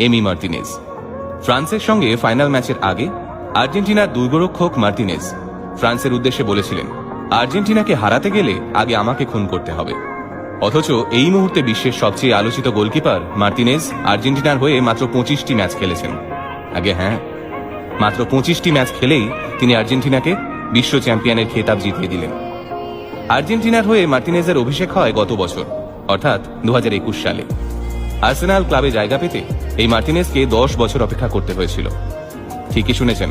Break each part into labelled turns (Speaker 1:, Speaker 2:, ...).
Speaker 1: Emi Martinez. ফ্রান্সের সঙ্গে final ম্যাচের আগে আর্জেন্টিনার দুর্গরক্ষক মার্টিনেজ ফ্রান্সের উদ্দেশ্যে বলেছিলেন, আর্জেন্টিনাকে হারাতে গেলে আগে আমাকে খুন করতে হবে। অথচ এই মুহূর্তে বিশ্বের সবচেয়ে আলোচিত গোলকিপার মার্টিনেজ আর্জেন্টিনার হয়ে মাত্র 25টি ম্যাচ খেলেছেন। আগে হ্যাঁ, মাত্র 25টি ম্যাচ খেলেই তিনি আর্জেন্টিনাকে বিশ্ব চ্যাম্পিয়নের খেতাব জিতিয়ে দিলেন। আর্জেন্টিনার হয়ে মার্টিনেজের অভিষেক হয় গত বছর, অর্থাৎ 2021 সালে। আর্সেনাল ক্লাবে জায়গা পেতে এই মার্টিনেজকে 10 বছর অপেক্ষা করতে হয়েছিল। ঠিকই শুনেছেন,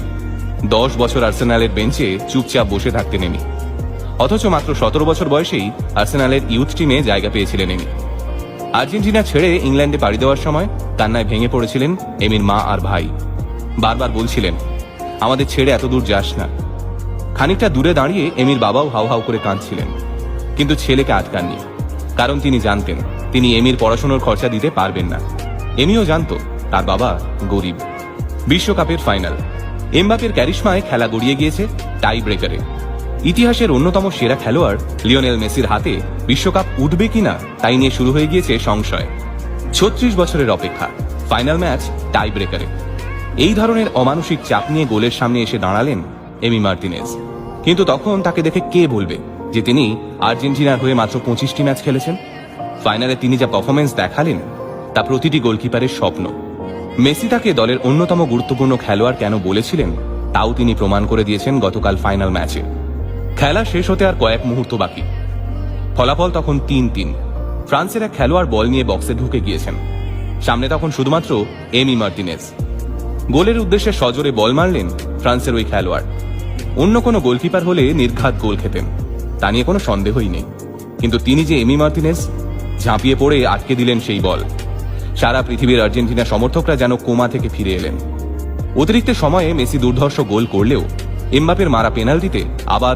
Speaker 1: 10 বছর আর্সেনালের বেঞ্চে চুপচাপ বসে থাকতেন এমি। অথচ মাত্র 17 বছর বয়সেই আর্সেনালের ইউথ টিমে জায়গা পেয়েছিলেন এমি। আর্জেন্টিনা ছেড়ে ইংল্যান্ডে পাড়ি দেওয়ার সময় কান্নায় ভেঙে পড়েছিলেন এমির মা আর ভাই। বারবার বলছিলেন, আমাদের ছেড়ে এত দূর যাস না। খানিকটা দূরে দাঁড়িয়ে এমির বাবাও হাউ হাউ করে কাঁদছিলেন, কিন্তু ছেলেকে আটকাননি, কারণ তিনি জানতেন তিনি এমির পড়াশোনার খরচা দিতে পারবেন না। এমিও জানত তার বাবা গরিব। বিশ্বকাপের ফাইনাল, এমবাপের ক্যারিশমায় খেলা গড়িয়ে গিয়েছে টাই ব্রেকারে। ইতিহাসের অন্যতম সেরা খেলোয়াড় লিওনেল মেসির হাতে বিশ্বকাপ উঠবে কিনা তাই নিয়ে শুরু হয়ে গিয়েছে সংশয়। 36 বছরের অপেক্ষা, ফাইনাল ম্যাচ টাই ব্রেকারে। এই ধরনের অমানসিক চাপ নিয়ে গোলের সামনে এসে দাঁড়ালেন এমি মার্টিনেজ। কিন্তু তখন তাকে দেখে কে বলবে যে তিনি আর্জেন্টিনার হয়ে মাত্র 25টি ম্যাচ খেলেছেন? ফাইনালে তিনি যা পারফরমেন্স দেখালেন তা প্রতিটি গোলকিপারের স্বপ্ন। মেসি তাকে দলের অন্যতম গুরুত্বপূর্ণ খেলোয়াড় কেন বলেছিলেন তাও তিনি প্রমাণ করে দিয়েছেন গতকাল ফাইনাল ম্যাচে। খেলা শেষ হতে আর কয়েক মুহূর্ত বাকি। ফলাফল তখন 3-3। ফ্রান্সের এক খেলোয়াড় বল নিয়ে বক্সে ঢুকে গিয়েছেন। সামনে তখন শুধুমাত্র এমি মার্টিনেজ। গোলের উদ্দেশ্যে সজোরে বল মারলেন ফ্রান্সের ওই খেলোয়াড়। অন্য কোনো গোলকিপার হলে নির্ঘাত গোল খেতেন, তা নিয়ে কোনো সন্দেহই নেই। কিন্তু তিনি যে এমি মার্টিনেজ, ঝাঁপিয়ে পড়ে আটকে দিলেন সেই বল। সারা পৃথিবীর আর্জেন্টিনা সমর্থকরা যেন কোমা থেকে ফিরে এলেন। অতিরিক্ত সময়ে মেসি দুর্ধর্ষ গোল করলেও এমবাপের মারা পেনাল্টিতে আবার